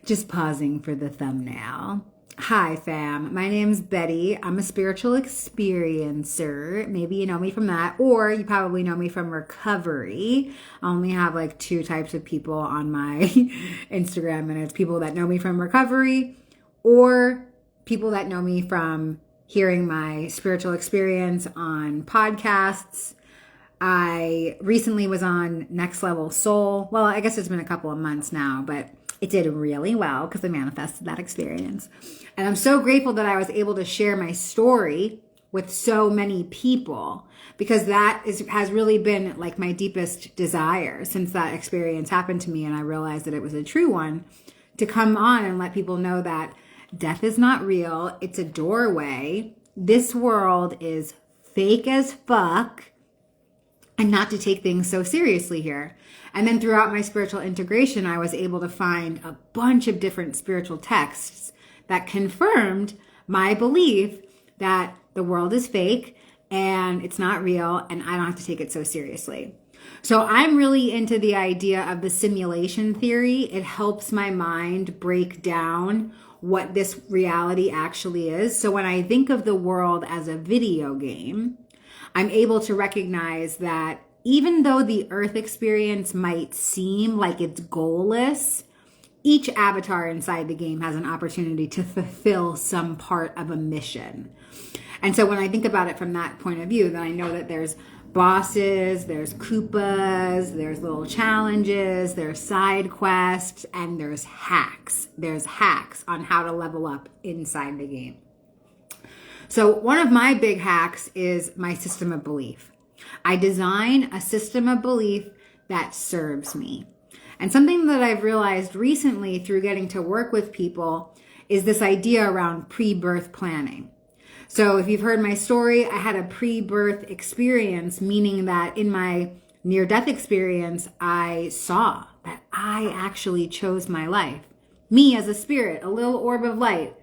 Just pausing for the thumbnail. Hi, fam. My name's Betty. I'm a spiritual experiencer. Maybe you know me from that, or you probably know me from recovery. I only have like 2 types of people on my Instagram, and it's people that know me from recovery or people that know me from hearing my spiritual experience on podcasts. I recently was on Next Level Soul. Well, I guess it's been a couple of months now, but it did really well because I manifested that experience. And I'm so grateful that I was able to share my story with so many people, because that has really been like my deepest desire since that experience happened to me. And I realized that it was a true one, to come on and let people know that death is not real. It's a doorway. This world is fake as fuck, and not to take things so seriously here. And then throughout my spiritual integration, I was able to find a bunch of different spiritual texts that confirmed my belief that the world is fake and it's not real, and I don't have to take it so seriously. So I'm really into the idea of the simulation theory. It helps my mind break down what this reality actually is. So when I think of the world as a video game, I'm able to recognize that even though the Earth experience might seem like it's goalless, each avatar inside the game has an opportunity to fulfill some part of a mission. And so when I think about it from that point of view, then I know that there's bosses, there's Koopas, there's little challenges, there's side quests, and there's hacks. There's hacks on how to level up inside the game. So one of my big hacks is my system of belief. I design a system of belief that serves me. And something that I've realized recently through getting to work with people is this idea around pre-birth planning. So if you've heard my story, I had a pre-birth experience, meaning that in my near-death experience, I saw that I actually chose my life. Me as a spirit, a little orb of light.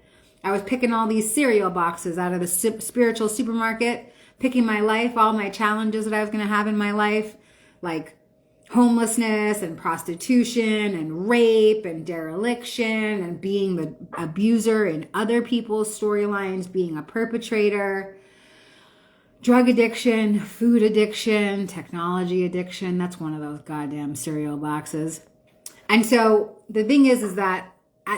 I was picking all these cereal boxes out of the spiritual supermarket, picking my life, all my challenges that I was going to have in my life, like homelessness and prostitution and rape and dereliction and being the abuser in other people's storylines, being a perpetrator, drug addiction, food addiction, technology addiction. That's one of those goddamn cereal boxes. And so the thing is that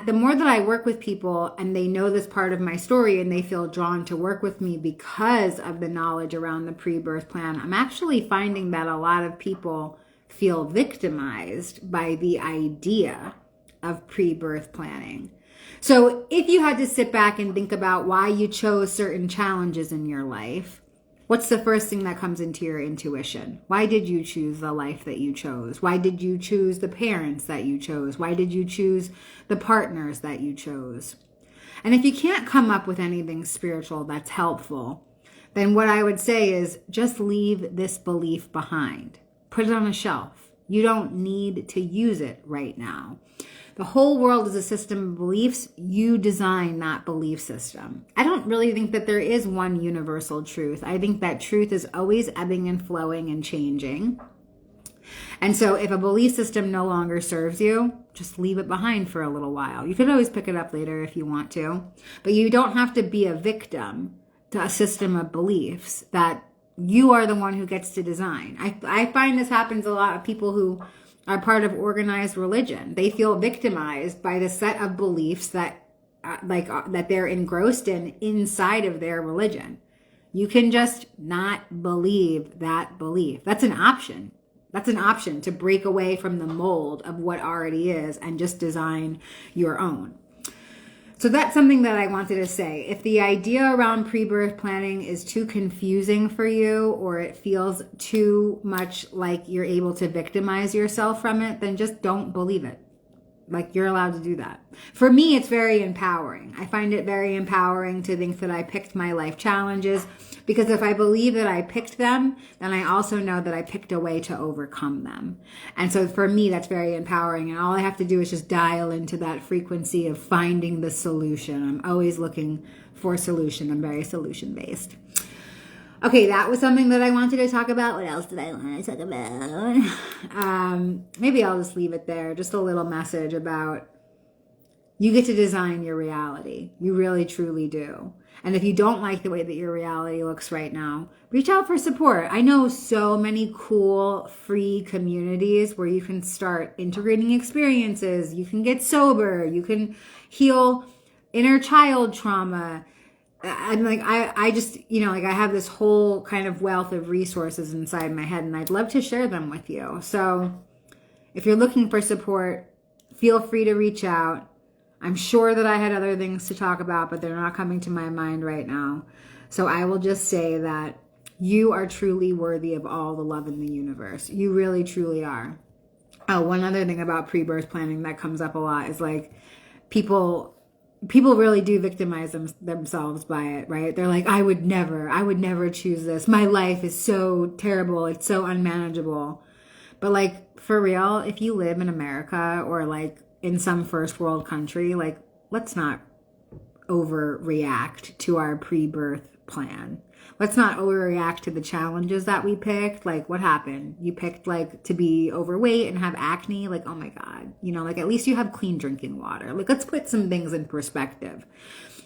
the more that I work with people and they know this part of my story and they feel drawn to work with me because of the knowledge around the pre-birth plan, I'm actually finding that a lot of people feel victimized by the idea of pre-birth planning. So if you had to sit back and think about why you chose certain challenges in your life, what's the first thing that comes into your intuition? Why did you choose the life that you chose? Why did you choose the parents that you chose? Why did you choose the partners that you chose? And if you can't come up with anything spiritual that's helpful, then what I would say is just leave this belief behind. Put it on a shelf. You don't need to use it right now. The whole world is a system of beliefs. You design that belief system. I don't really think that there is one universal truth. I think that truth is always ebbing and flowing and changing. And so if a belief system no longer serves you, just leave it behind for a little while. You could always pick it up later if you want to, but you don't have to be a victim to a system of beliefs that you are the one who gets to design. I find this happens a lot of people who are part of organized religion. They feel victimized by the set of beliefs that that they're engrossed in inside of their religion. You can just not believe that belief. That's an option. That's an option to break away from the mold of what already is and just design your own. So that's something that I wanted to say. If the idea around pre-birth planning is too confusing for you, or it feels too much like you're able to victimize yourself from it, then just don't believe it. Like, you're allowed to do that. For me, it's very empowering. I find it very empowering to think that I picked my life challenges, because if I believe that I picked them, then I also know that I picked a way to overcome them. And so for me, that's very empowering. And all I have to do is just dial into that frequency of finding the solution. I'm always looking for a solution. I'm very solution-based. Okay, that was something that I wanted to talk about. What else did I want to talk about? Maybe I'll just leave it there. Just a little message about You get to design your reality. You really, truly do. And if you don't like the way that your reality looks right now, reach out for support. I know so many cool free communities where you can start integrating experiences. You can get sober. You can heal inner child trauma. I'm like, I just, like I have this whole kind of wealth of resources inside my head, and I'd love to share them with you. So if you're looking for support, feel free to reach out. I'm sure that I had other things to talk about, but they're not coming to my mind right now. So I will just say that you are truly worthy of all the love in the universe. You really, truly are. Oh, one other thing about pre-birth planning that comes up a lot is like people really do victimize themselves by it, right? They're like, I would never choose this. My life is so terrible. It's so unmanageable. But like, for real, if you live in America or like in some first world country, like, let's not overreact to our pre-birth plan. Let's not overreact to the challenges that we picked. Like, what happened? You picked like to be overweight and have acne. Like, oh my God, like at least you have clean drinking water. Like, let's put some things in perspective.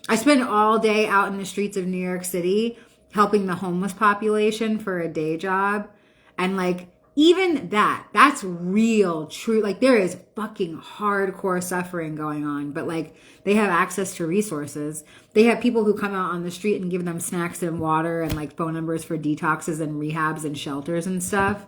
I spend all day out in the streets of New York City helping the homeless population for a day job. And like, even that's real, true. Like, there is fucking hardcore suffering going on, but like, they have access to resources. They have people who come out on the street and give them snacks and water and like phone numbers for detoxes and rehabs and shelters and stuff.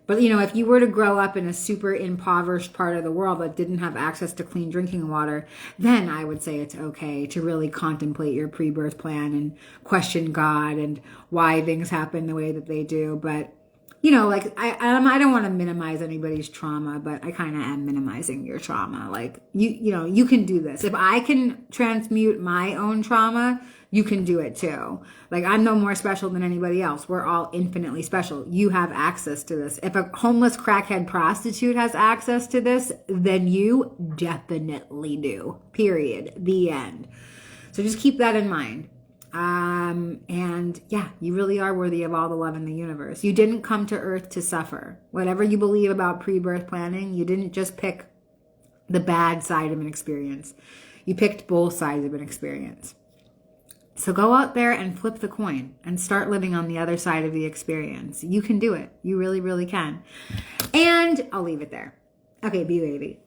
But if you were to grow up in a super impoverished part of the world that didn't have access to clean drinking water, then I would say it's okay to really contemplate your pre-birth plan and question God and why things happen the way that they do. But like I don't want to minimize anybody's trauma, but I kind of am minimizing your trauma. Like you can do this. If I can transmute my own trauma, you can do it too. Like, I'm no more special than anybody else. We're all infinitely special. You have access to this. If a homeless crackhead prostitute has access to this, then you definitely do. Period. The end. So just keep that in mind. And yeah, you really are worthy of all the love in the universe. You didn't come to earth to suffer. Whatever you believe about pre-birth planning, you didn't just pick the bad side of an experience. You picked both sides of an experience. So go out there and flip the coin and start living on the other side of the experience. You can do it. You really, really can. And I'll leave it there. Okay, be baby.